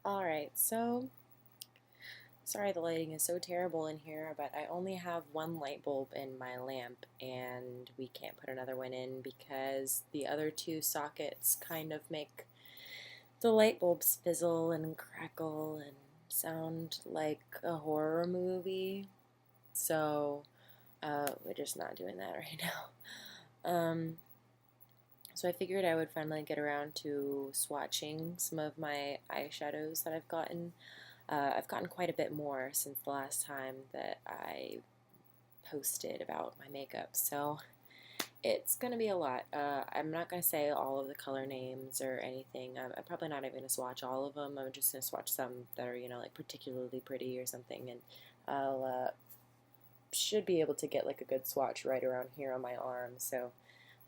Alright, so sorry the lighting is so terrible in here, but I only have one light bulb in my lamp and we can't put another one in because the other two sockets kind of make the light bulbs fizzle and crackle and sound like a horror movie. So we're just not doing that right now. So I figured I would finally get around to swatching some of my eyeshadows that I've gotten. I've gotten quite a bit more since the last time that I posted about my makeup, so it's going to be a lot. I'm not going to say all of the color names or anything. I'm probably not even going to swatch all of them. I'm just going to swatch some that are, like particularly pretty or something, and I'll should be able to get like a good swatch right around here on my arm, so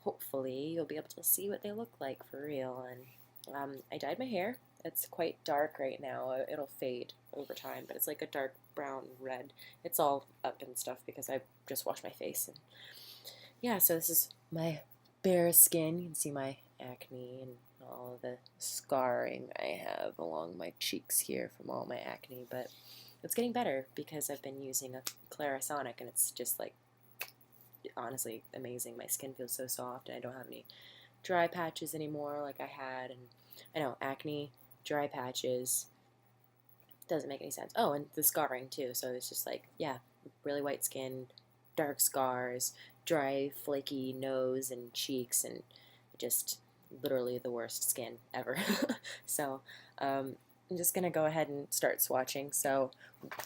hopefully you'll be able to see what they look like for real. And I dyed my hair. It's quite dark right now. It'll fade over time, but it's like a dark brown red. It's all up and stuff because I just washed my face. And yeah, so this is my bare skin. You can see my acne and all the scarring I have along my cheeks here from all my acne, but it's getting better because I've been using a Clarisonic and it's just like honestly amazing. My skin feels so soft and I don't have any dry patches anymore like I had. And I know acne, dry patches, doesn't make any sense. Oh, and the scarring too. So it's just like, yeah, really white skin, dark scars, dry, flaky nose and cheeks, and just literally the worst skin ever. So I'm just going to go ahead and start swatching. So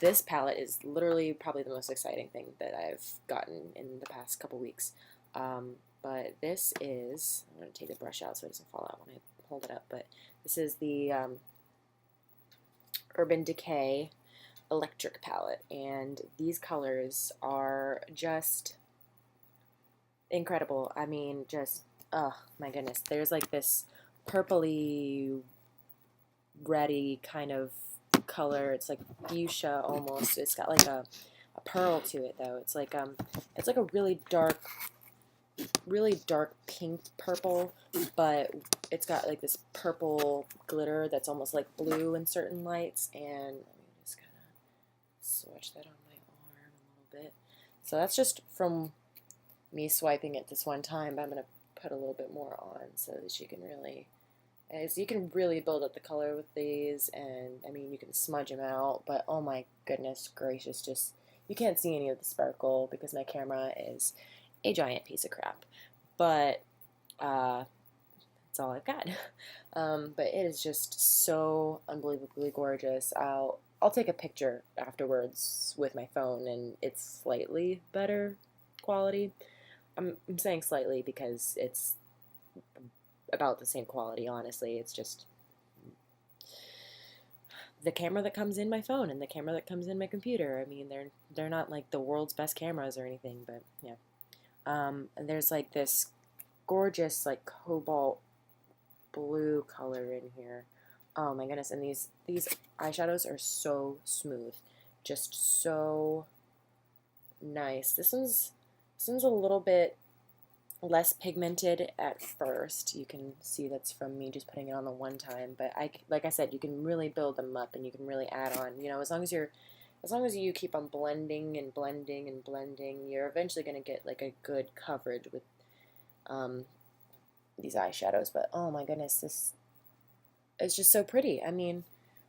this palette is literally probably the most exciting thing that I've gotten in the past couple weeks. But this is, I'm going to take the brush out so it doesn't fall out when I hold it up, but this is the Urban Decay Electric palette, and these colors are just incredible. I mean, just, oh my goodness. There's like this purpley, reddy kind of color. It's like fuchsia almost. It's got like a pearl to it though. It's like a really dark pink purple, but it's got like this purple glitter that's almost like blue in certain lights. And let me just kind of swatch that on my arm a little bit. So that's just from me swiping it this one time, but I'm going to put a little bit more on so that you can really build up the color with these. And I mean, you can smudge them out, but oh my goodness gracious, just, you can't see any of the sparkle because my camera is a giant piece of crap. But that's all I've got. But it is just so unbelievably gorgeous. I'll take a picture afterwards with my phone, and it's slightly better quality. I'm saying slightly because it's about the same quality, honestly. It's just the camera that comes in my phone and the camera that comes in my computer. I mean, they're not like the world's best cameras or anything, but yeah. And there's like this gorgeous like cobalt blue color in here. Oh my goodness, and these eyeshadows are so smooth. Just so nice. This one's a little bit less pigmented at first. You can see that's from me just putting it on the one time, but like I said, you can really build them up and you can really add on, as long as you keep on blending and blending and blending, you're eventually going to get like a good coverage with these eyeshadows. But oh my goodness, this is just so pretty. I mean,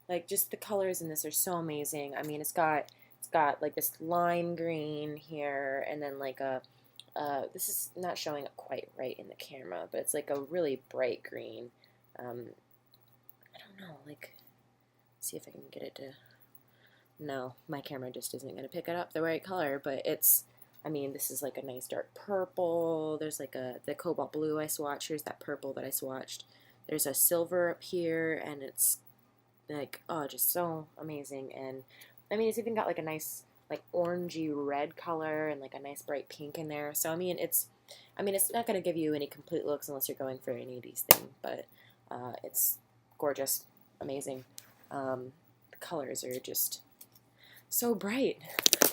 like just the colors in this are so amazing. I mean, it's got like this lime green here, and then like this is not showing up quite right in the camera, but it's like a really bright green. I don't know, like, see if I can get it to, no, my camera just isn't going to pick it up the right color, but I mean, this is like a nice dark purple. There's like the cobalt blue I swatched. Here's that purple that I swatched. There's a silver up here, and it's like, oh, just so amazing. And I mean, it's even got like a nice like orangey red color and like a nice bright pink in there. So it's not going to give you any complete looks unless you're going for any of these things, but it's gorgeous, amazing. The colors are just so bright.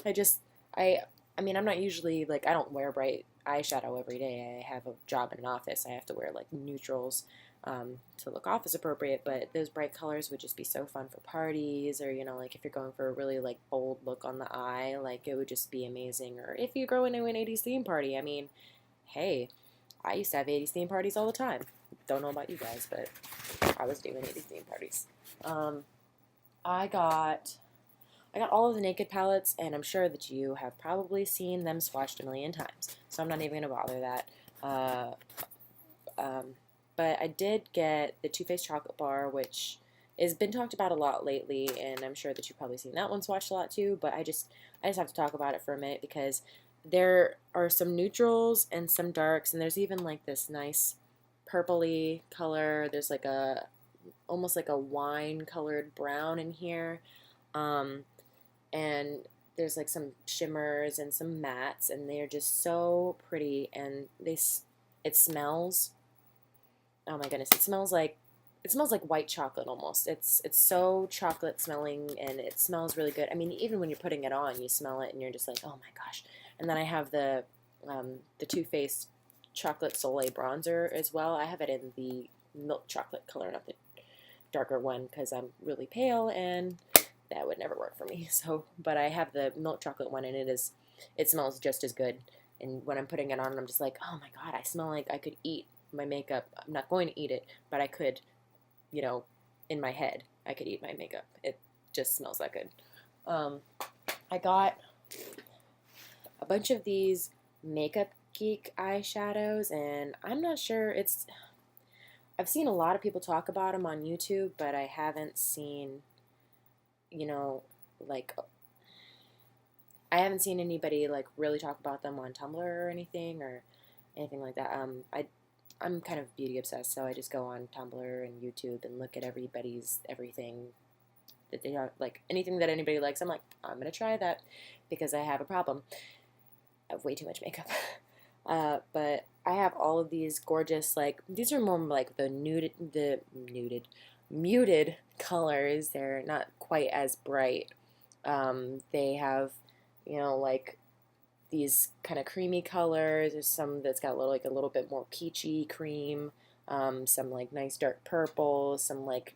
I just I mean, I'm not usually like, I don't wear bright eyeshadow every day. I have a job in an office. I have to wear like neutrals. to look office appropriate, but those bright colors would just be so fun for parties, or, you know, like if you're going for a really like bold look on the eye, like it would just be amazing. Or if you go into an 80s theme party, I mean, hey, I used to have 80s theme parties all the time. Don't know about you guys, but I was doing 80s theme parties. I got all of the Naked palettes, and I'm sure that you have probably seen them swatched a million times, so I'm not even going to bother that. But I did get the Too Faced Chocolate Bar, which has been talked about a lot lately, and I'm sure that you've probably seen that one swatched a lot too, but I just have to talk about it for a minute because there are some neutrals and some darks, and there's even like this nice purpley color. There's like a almost like a wine colored brown in here. And there's like some shimmers and some mattes, and they're just so pretty, and it smells, oh my goodness, it smells like white chocolate almost. It's so chocolate smelling, and it smells really good. I mean, even when you're putting it on, you smell it and you're just like, oh my gosh. And then I have the Too Faced Chocolate Soleil bronzer as well. I have it in the milk chocolate color, not the darker one, because I'm really pale and that would never work for me. So, but I have the milk chocolate one, and it smells just as good. And when I'm putting it on, I'm just like, oh my god, I smell like I could eat my makeup. I'm not going to eat it, but I could, you know, in my head, I could eat my makeup. It just smells that good. I got a bunch of these Makeup Geek eyeshadows, and I'm not sure I've seen a lot of people talk about them on YouTube, but I haven't seen, you know, like, I haven't seen anybody like really talk about them on Tumblr or anything like that. I'm kind of beauty obsessed, so I just go on Tumblr and YouTube and look at everybody's everything that they are, like anything that anybody likes. I'm like, I'm gonna try that because I have a problem. I have way too much makeup. But I have all of these gorgeous, like, these are more like the muted colors. They're not quite as bright. They have, you know, like these kind of creamy colors. There's some that's got a little bit more peachy cream. Some like nice dark purples. Some like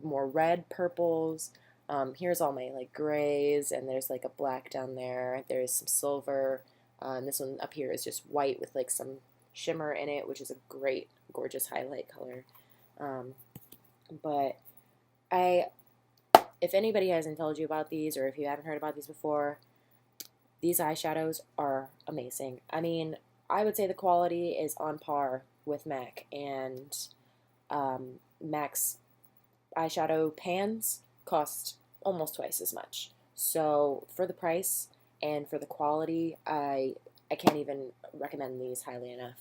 more red purples. Here's all my like grays, and there's like a black down there. There's some silver. And this one up here is just white with like some shimmer in it, which is a great, gorgeous highlight color. But if anybody hasn't told you about these, or if you haven't heard about these before, these eyeshadows are amazing. I mean, I would say the quality is on par with MAC, and MAC's eyeshadow pans cost almost twice as much. So for the price and for the quality, I can't even recommend these highly enough.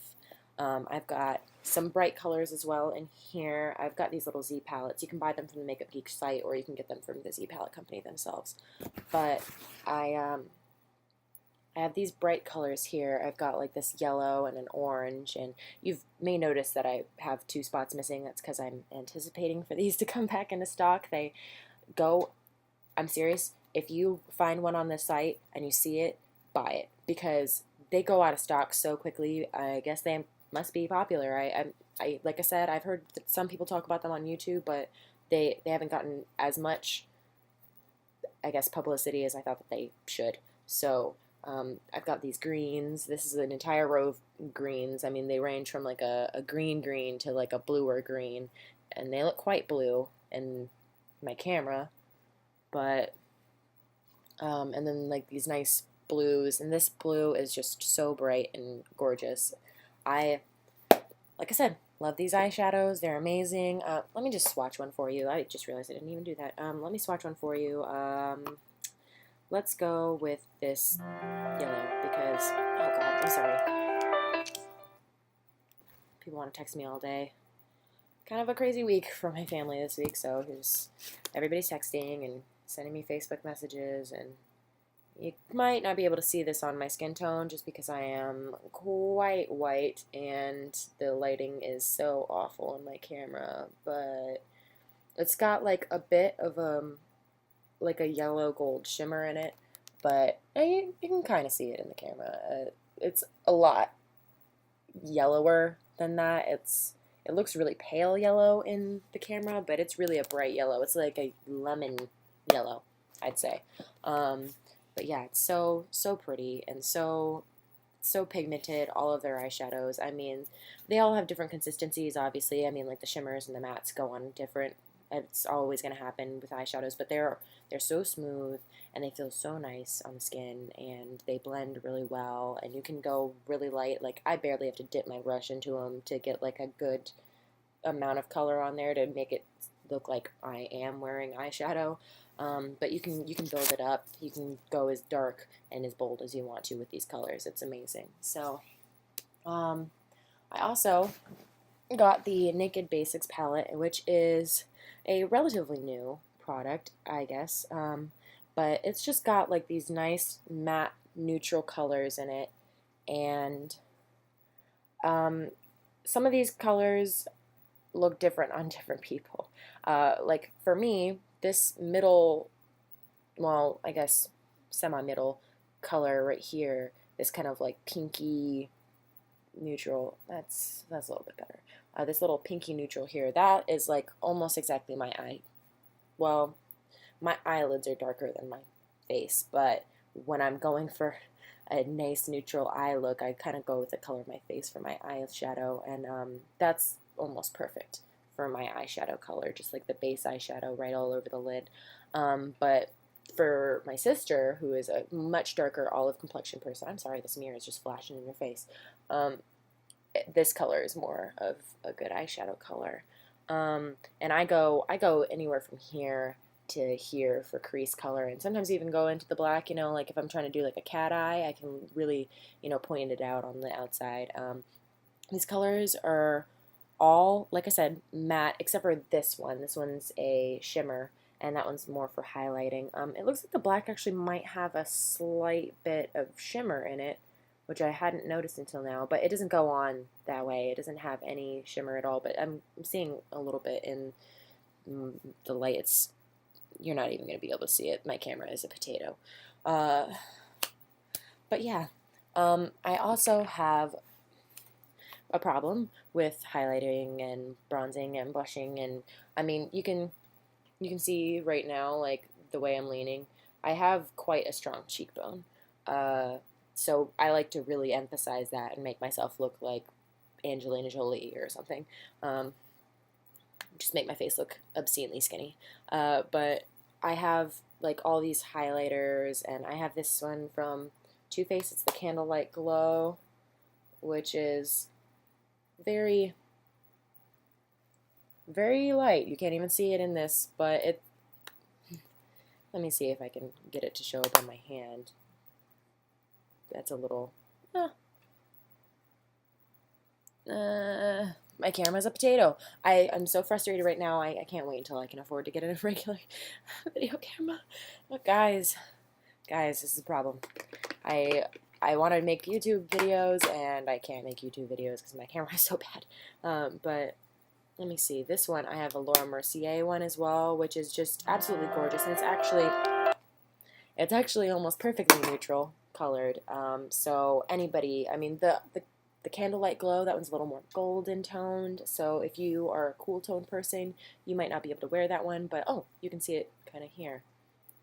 I've got some bright colors as well in here. I've got these little Z palettes. You can buy them from the Makeup Geek site, or you can get them from the Z palette company themselves. But I have these bright colors here. I've got like this yellow and an orange, and you may notice that I have 2 spots missing. That's because I'm anticipating for these to come back into stock. I'm serious, if you find one on this site and you see it, buy it, because they go out of stock so quickly. I guess they must be popular. I like I said, I've heard that some people talk about them on YouTube, but they haven't gotten as much, I guess, publicity as I thought that they should. So I've got these greens. This is an entire row of greens. I mean, they range from like a green to like a bluer green, and they look quite blue in my camera. But and then like these nice blues, and this blue is just so bright and gorgeous. Like I said, love these eyeshadows. They're amazing. Let me just swatch one for you. I just realized I didn't even do that. Let me swatch one for you. Let's go with this yellow because, oh god, I'm sorry. People want to text me all day. Kind of a crazy week for my family this week, so everybody's texting and sending me Facebook messages, and you might not be able to see this on my skin tone just because I am quite white and the lighting is so awful in my camera, but it's got like a bit of like a yellow gold shimmer in it, but you can kind of see it in the camera. It's a lot yellower than that. it looks really pale yellow in the camera, but it's really a bright yellow. It's like a lemon yellow, I'd say. But yeah, it's so pretty and so pigmented, all of their eyeshadows. I mean, they all have different consistencies, obviously. I mean, like the shimmers and the mattes go on different. It's always going to happen with eyeshadows, but they're so smooth and they feel so nice on the skin and they blend really well and you can go really light. Like I barely have to dip my brush into them to get like a good amount of color on there to make it look like I am wearing eyeshadow. But you can build it up. You can go as dark and as bold as you want to with these colors. It's amazing. So I also got the Naked Basics palette, which is a relatively new product, I guess. But it's just got like these nice matte neutral colors in it, and some of these colors look different on different people. Like for me, this middle, well, I guess semi-middle color right here, this kind of like pinky neutral, that's a little bit better. This little pinky neutral here, that is like almost exactly my eye. Well, my eyelids are darker than my face, but when I'm going for a nice neutral eye look, I kind of go with the color of my face for my eyeshadow, and that's almost perfect for my eyeshadow color, just like the base eyeshadow right all over the lid. But for my sister, who is a much darker olive complexion person, I'm sorry, this mirror is just flashing in your face. This color is more of a good eyeshadow color. And I go anywhere from here to here for crease color, and sometimes even go into the black, you know, like if I'm trying to do like a cat eye, I can really, you know, point it out on the outside. These colors are all, like I said, matte, except for this one. This one's a shimmer, and that one's more for highlighting. It looks like the black actually might have a slight bit of shimmer in it, which I hadn't noticed until now, but it doesn't go on that way. It doesn't have any shimmer at all, but I'm seeing a little bit in the light. You're not even going to be able to see it. My camera is a potato. But yeah, I also have a problem with highlighting and bronzing and blushing, and I mean, you can see right now, like the way I'm leaning, I have quite a strong cheekbone. So I like to really emphasize that and make myself look like Angelina Jolie or something. Just make my face look obscenely skinny. But I have like all these highlighters, and I have this one from Too Faced. It's the Candlelight Glow, which is very, very light. You can't even see it in this, but it, let me see if I can get it to show up on my hand. That's a little, my camera's a potato. I'm so frustrated right now. I can't wait until I can afford to get a regular video camera. But guys, this is a problem. I want to make YouTube videos, and I can't make YouTube videos because my camera is so bad. But let me see. This one, I have a Laura Mercier one as well, which is just absolutely gorgeous, and it's actually almost perfectly neutral colored. So anybody, I mean, the Candlelight Glow, that one's a little more golden toned, so if you are a cool toned person, you might not be able to wear that one, but oh, you can see it kind of here.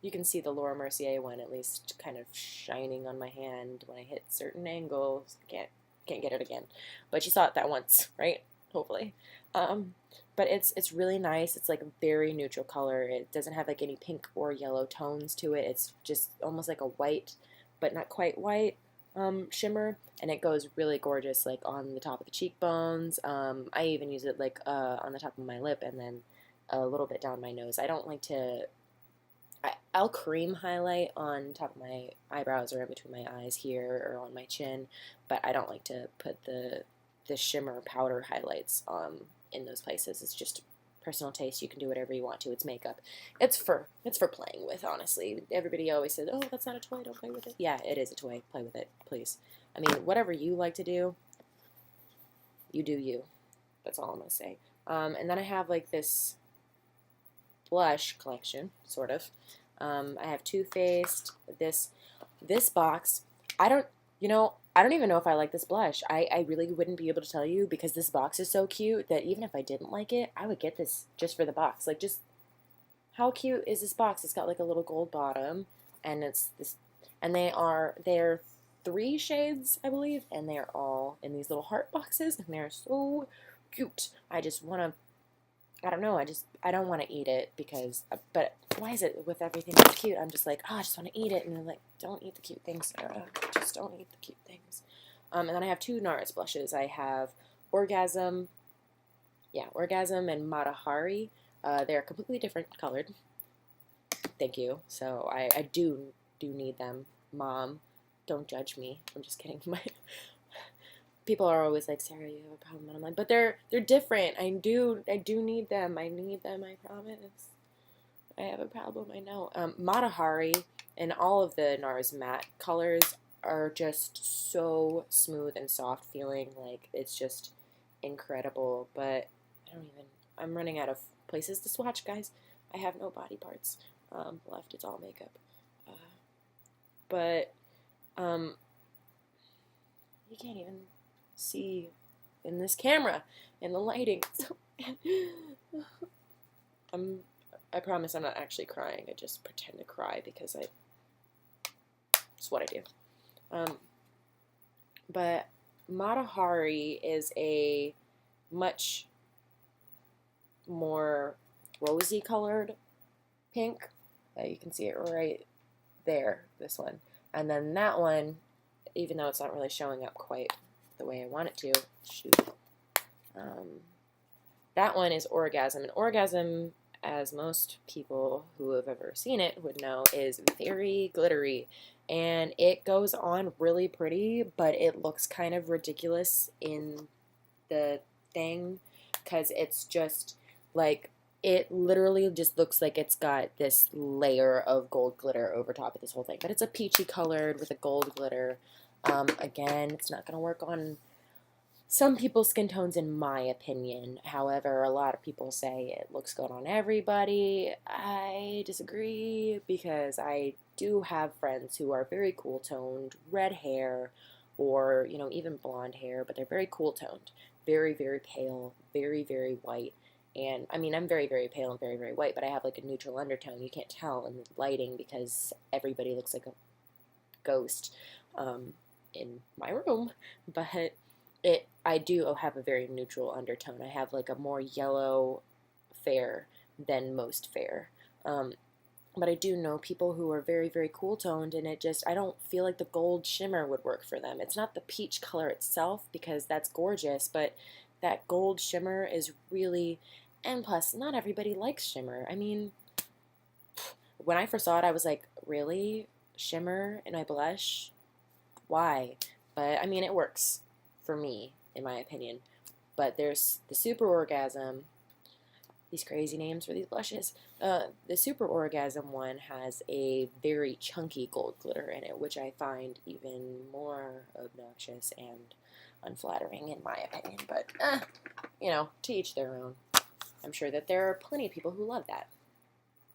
You can see the Laura Mercier one at least kind of shining on my hand when I hit certain angles. Can't get it again, but you saw it that once, right? Hopefully. But it's really nice. It's like a very neutral color. It doesn't have like any pink or yellow tones to it. It's just almost like a white, but not quite white shimmer, and it goes really gorgeous like on the top of the cheekbones. I even use it like on the top of my lip and then a little bit down my nose. I don't like to, I'll cream highlight on top of my eyebrows or in between my eyes here or on my chin, but I don't like to put the shimmer powder highlights in those places. It's just personal taste. You can do whatever you want to. It's makeup. It's for playing with, honestly. Everybody always says, oh, that's not a toy, don't play with it. Yeah, it is a toy. Play with it, please. I mean, whatever you like to do, you do you. That's all I'm going to say. And then I have like this blush collection, sort of. I have Too Faced, this box. I don't, you know, I don't even know if I like this blush. I really wouldn't be able to tell you because this box is so cute that even if I didn't like it, I would get this just for the box. Like, just how cute is this box? It's got like a little gold bottom, and it's this, and they're 3 shades, I believe, and they're all in these little heart boxes, and they're so cute. I just want to, I don't know, I don't want to eat it because, but why is it with everything that's cute? I'm just like, oh, I just want to eat it, and they're like, don't eat the cute things, Sarah. Just don't eat the cute things. And then I have 2 NARS blushes. I have Orgasm, Orgasm and Matahari. They're completely different colored. Thank you. So I do need them. Mom, don't judge me. I'm just kidding. My people are always like, Sarah, you have a problem, and I'm like, but they're different. I do need them. I need them. I promise. I have a problem. I know. Matahari and all of the NARS matte colors are just so smooth and soft feeling. Like, it's just incredible. But I don't even. I'm running out of places to swatch, guys. I have no body parts left. It's all makeup. But you can't even see in this camera, in the lighting. So I promise I'm not actually crying. I just pretend to cry because it's what I do. But Matahari is a much more rosy colored pink. You can see it right there, this one. And then that one, even though it's not really showing up quite the way I want it to, that one is Orgasm. And Orgasm, as most people who have ever seen it would know, is very glittery. And it goes on really pretty, but it looks kind of ridiculous in the thing because it's just like, it literally just looks like it's got this layer of gold glitter over top of this whole thing. But it's a peachy colored with a gold glitter. Again, it's not going to work on some people's skin tones, in my opinion. However, a lot of people say it looks good on everybody. I disagree because I do have friends who are very cool toned, red hair, or, you know, even blonde hair, but they're very cool toned, very, very pale, very, very white. And I mean, I'm very, very pale and very, very white, but I have like a neutral undertone. You can't tell in the lighting because everybody looks like a ghost in my room. But I do have a very neutral undertone. I have like a more yellow fair than most fair. But I do know people who are very, very cool toned, and I don't feel like the gold shimmer would work for them. It's not the peach color itself because that's gorgeous, but that gold shimmer is really, and plus, not everybody likes shimmer. I mean, when I first saw it, I was like, really? Shimmer in my blush? Why? But I mean, it works for me, in my opinion. But there's the Super Orgasm. These crazy names for these blushes. The Super Orgasm one has a very chunky gold glitter in it, which I find even more obnoxious and unflattering, in my opinion. But, you know, to each their own. I'm sure that there are plenty of people who love that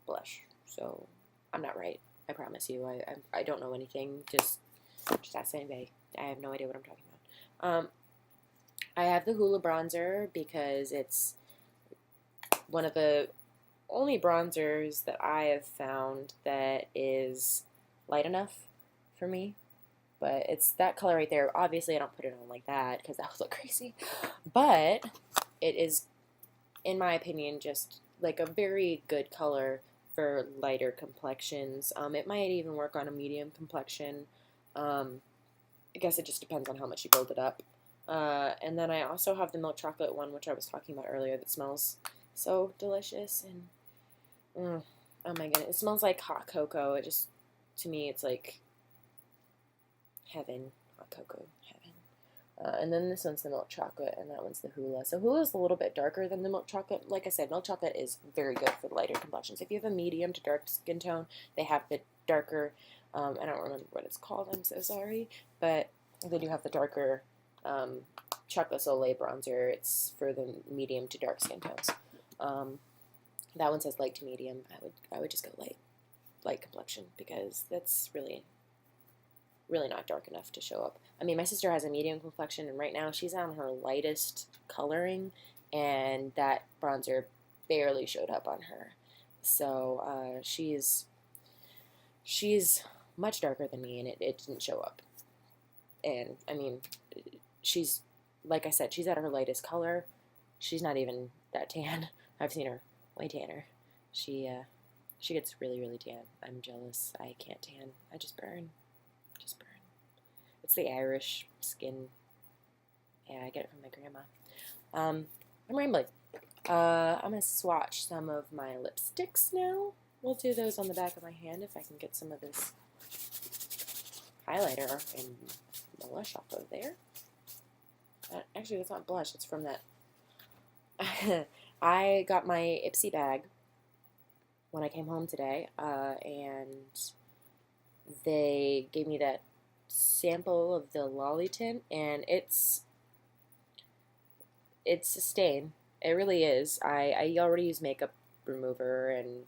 blush. So, I'm not right. I promise you. I don't know anything. Just ask anybody. I have no idea what I'm talking about. I have the Hoola bronzer because it's one of the only bronzers that I have found that is light enough for me. But it's that color right there. Obviously, I don't put it on like that because that would look crazy. But it is, in my opinion, just like a very good color for lighter complexions. It might even work on a medium complexion. I guess it just depends on how much you build it up. And then I also have the milk chocolate one, which I was talking about earlier, that smells so delicious. And oh my goodness, it smells like hot cocoa. It just, to me, it's like heaven. Hot cocoa, heaven. And then this one's the milk chocolate, and that one's the Hoola. So Hoola's a little bit darker than the milk chocolate. Like I said, milk chocolate is very good for lighter complexions. If you have a medium to dark skin tone, they have the darker, I don't remember what it's called, I'm so sorry, but they do have the darker Chocolate Soleil bronzer. It's for the medium to dark skin tones. That one says light to medium. I would just go light complexion because that's really really not dark enough to show up. I mean, my sister has a medium complexion, and right now she's on her lightest coloring, and that bronzer barely showed up on her. So she's much darker than me, and it didn't show up. And I mean, she's, like I said, she's at her lightest color. She's not even that tan. I've seen her way tanner. She gets really, really tan. I'm jealous. I can't tan. I just burn. Just burn. It's the Irish skin. Yeah, I get it from my grandma. I'm rambling. I'm going to swatch some of my lipsticks now. We'll do those on the back of my hand if I can get some of this highlighter and blush off of there. Actually, that's not blush. It's from that. I got my Ipsy bag when I came home today, and they gave me that sample of the Lolly tint, and it's a stain. It really is. I already use makeup remover and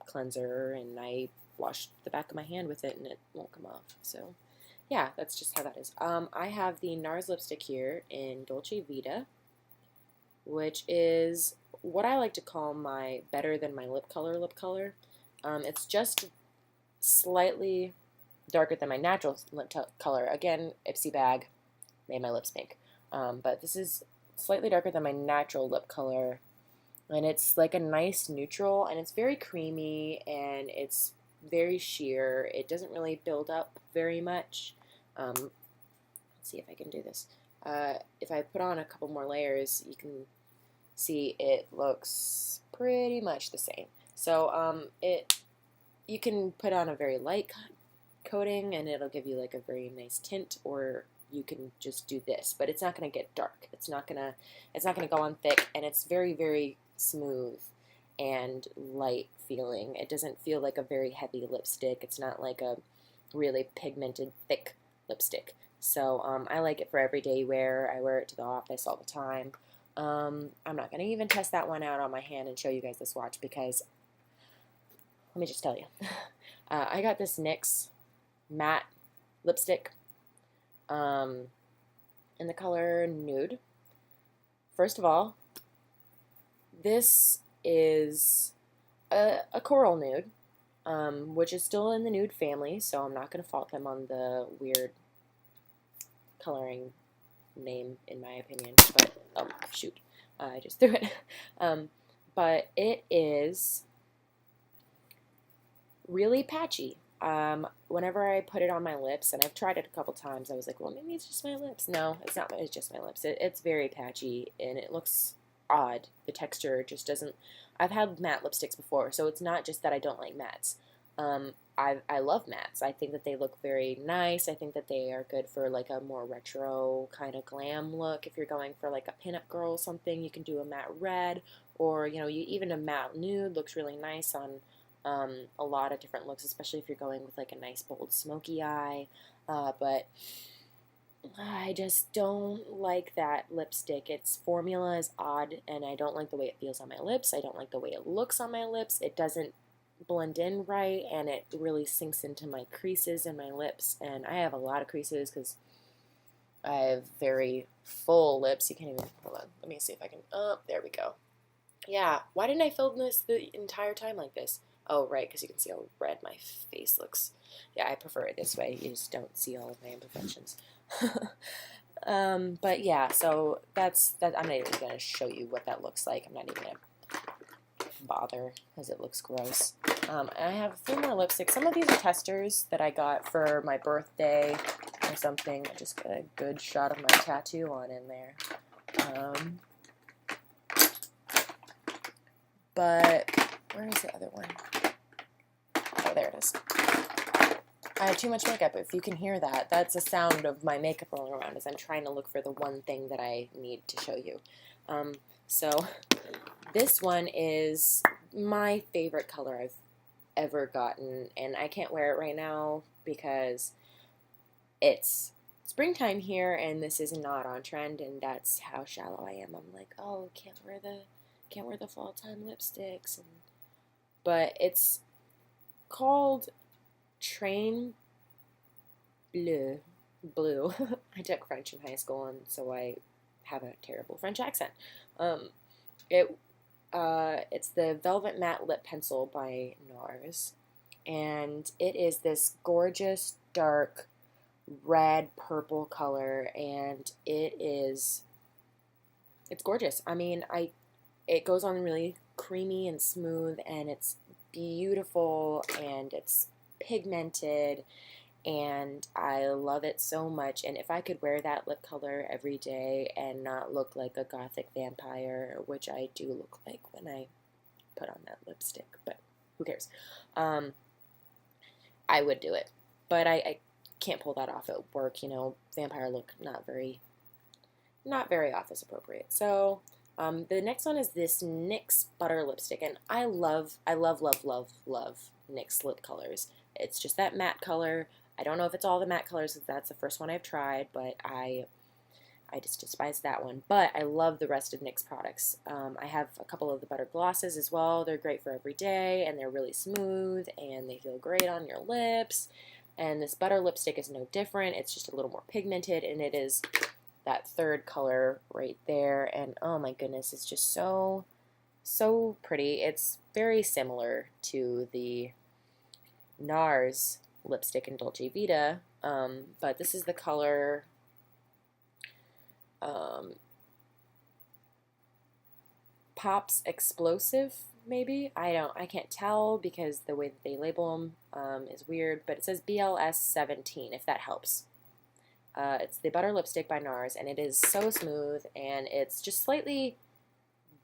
cleanser, and I washed the back of my hand with it, and it won't come off. So, yeah, that's just how that is. I have the NARS lipstick here in Dolce Vita, which is what I like to call my better than my lip color. It's just slightly darker than my natural lip color. Again, Ipsy bag made my lips pink. But this is slightly darker than my natural lip color, and it's like a nice neutral, and it's very creamy, and it's very sheer. It doesn't really build up very much. Let's see if I can do this. If I put on a couple more layers, you can see it looks pretty much the same. So you can put on a very light coating, and it'll give you like a very nice tint, or you can just do this, but it's not going to get dark. It's not going to go on thick, and it's very, very smooth and light feeling. It doesn't feel like a very heavy lipstick. It's not like a really pigmented, thick lipstick. So I like it for everyday wear. I wear it to the office all the time. I'm not going to even test that one out on my hand and show you guys the swatch, because let me just tell you. I got this NYX matte lipstick in the color Nude. First of all, this is a coral nude, which is still in the nude family, so I'm not going to fault them on the weird coloring name, in my opinion. But, oh, shoot, I just threw it. But it is really patchy. Whenever I put it on my lips, and I've tried it a couple times, I was like, well, maybe it's just my lips. No, it's not. It's just my lips. It's very patchy, and it looks odd. The texture just doesn't. I've had matte lipsticks before, so it's not just that I don't like mattes. I love mattes. I think that they look very nice. I think that they are good for like a more retro kind of glam look. If you're going for like a pinup girl or something, you can do a matte red, or even a matte nude looks really nice on a lot of different looks, especially if you're going with like a nice bold smoky eye. But I just don't like that lipstick. Its formula is odd, and I don't like the way it feels on my lips. I don't like the way it looks on my lips. It doesn't blend in right, and it really sinks into my creases in my lips. And I have a lot of creases because I have very full lips. You can't even, hold on, let me see if I can, oh, there we go. Yeah, why didn't I film this the entire time like this? Oh, right, because you can see how red my face looks. Yeah, I prefer it this way. You just don't see all of my imperfections. But yeah, so that's that. I'm not even going to show you what that looks like. I'm not even going to bother because it looks gross. I have 3 more lipsticks. Some of these are testers that I got for my birthday or something. I just got a good shot of my tattoo on in there. But where is the other one? Oh, there it is. I have too much makeup. If you can hear that, that's the sound of my makeup rolling around as I'm trying to look for the one thing that I need to show you. So this one is my favorite color I've ever gotten, and I can't wear it right now because it's springtime here, and this is not on trend, and that's how shallow I am. I'm like, oh, can't wear the fall time lipsticks, but it's called Train bleu, blue. I took French in high school, and so I have a terrible French accent. Um, it it's the Velvet Matte Lip Pencil by NARS, and it is this gorgeous dark red purple color, and it's gorgeous. I mean, I it goes on really creamy and smooth, and it's beautiful, and it's pigmented, and I love it so much. And if I could wear that lip color every day and not look like a gothic vampire, which I do look like when I put on that lipstick, but who cares? Um, I would do it, but I can't pull that off at work. Vampire look not very office appropriate. So the next one is this NYX Butter Lipstick, and I love, NYX lip colors. It's just that matte color. I don't know if it's all the matte colors, because that's the first one I've tried, but I just despise that one. But I love the rest of NYX products. I have a couple of the butter glosses as well. They're great for every day, and they're really smooth, and they feel great on your lips. And this butter lipstick is no different. It's just a little more pigmented, and it is that third color right there. And oh my goodness, it's just so, so pretty. It's very similar to the NARS lipstick in Dolce Vita, but this is the color Pops Explosive, maybe. I can't tell because the way that they label them is weird, but it says BLS 17, if that helps. It's the butter lipstick by NARS, and it is so smooth, and it's just slightly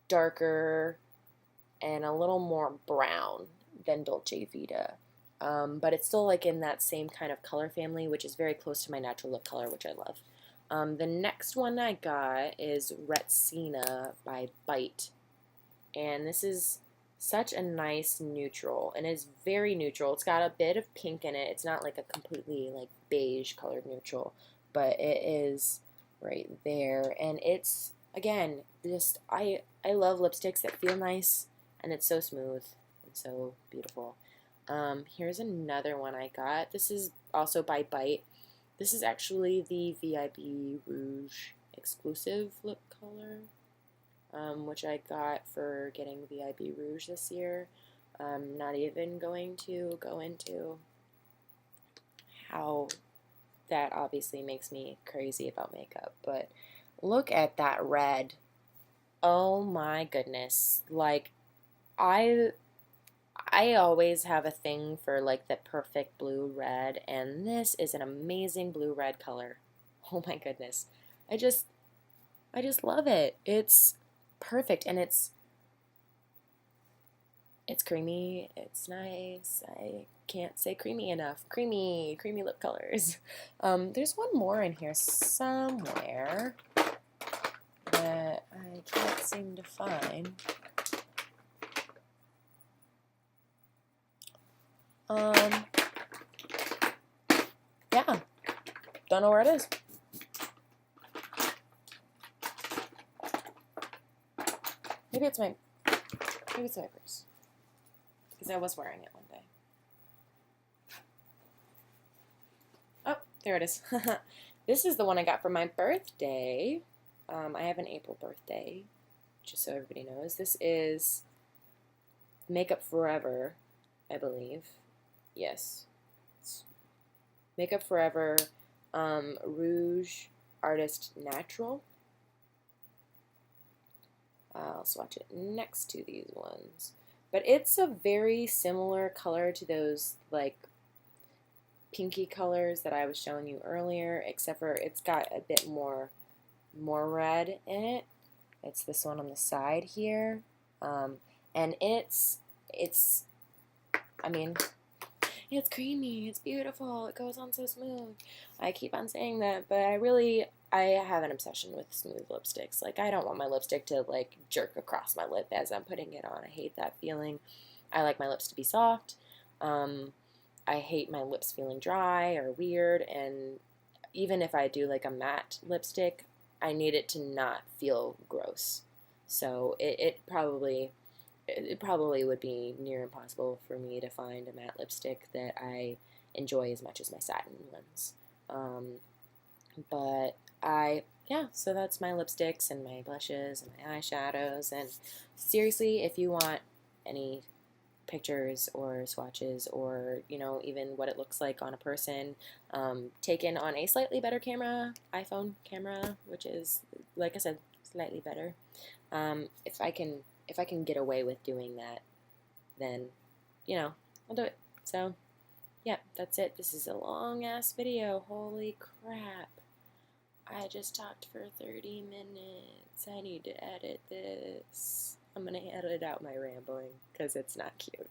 darker and a little more brown than Dolce Vita. But it's still like in that same kind of color family, which is very close to my natural lip color, which I love. The next one I got is Retsina by Bite, and this is such a nice neutral, and it's very neutral. It's got a bit of pink in it. It's not like a completely like beige colored neutral, but it is right there, and it's, again, just I love lipsticks that feel nice, and it's so smooth and so beautiful. Here's another one I got. This is also by Bite. This is actually the VIB Rouge exclusive lip color, which I got for getting VIB Rouge this year. I'm not even going to go into how that obviously makes me crazy about makeup, but look at that red. Oh my goodness. Like, I always have a thing for like the perfect blue red, and this is an amazing blue red color. Oh my goodness. I just love it. It's perfect, and it's creamy, it's nice. I can't say creamy enough. Creamy lip colors. There's one more in here somewhere that I can't seem to find. Yeah, don't know where it is. Maybe it's my purse, because I was wearing it one day. Oh, there it is. This is the one I got for my birthday. I have an April birthday, just so everybody knows. This is Makeup Forever, I believe. Yes. It's Makeup Forever Rouge Artist Natural. I'll swatch it next to these ones. But it's a very similar color to those like pinky colors that I was showing you earlier, except for it's got a bit more red in it. It's this one on the side here. And it's I mean, it's creamy, it's beautiful, it goes on so smooth. I keep on saying that, but I have an obsession with smooth lipsticks. Like, I don't want my lipstick to like jerk across my lip as I'm putting it on. I hate that feeling. I like my lips to be soft. I hate my lips feeling dry or weird, and even if I do like a matte lipstick, I need it to not feel gross. So it probably would be near impossible for me to find a matte lipstick that I enjoy as much as my satin ones. But yeah, so that's my lipsticks and my blushes and my eyeshadows. And seriously, if you want any pictures or swatches or, you know, even what it looks like on a person, taken on a slightly better camera, iPhone camera, which is, like I said, slightly better. If I can get away with doing that, then, you know, I'll do it. So, yeah, that's it. This is a long ass video. Holy crap. I just talked for 30 minutes. I need to edit this. I'm going to edit out my rambling because it's not cute.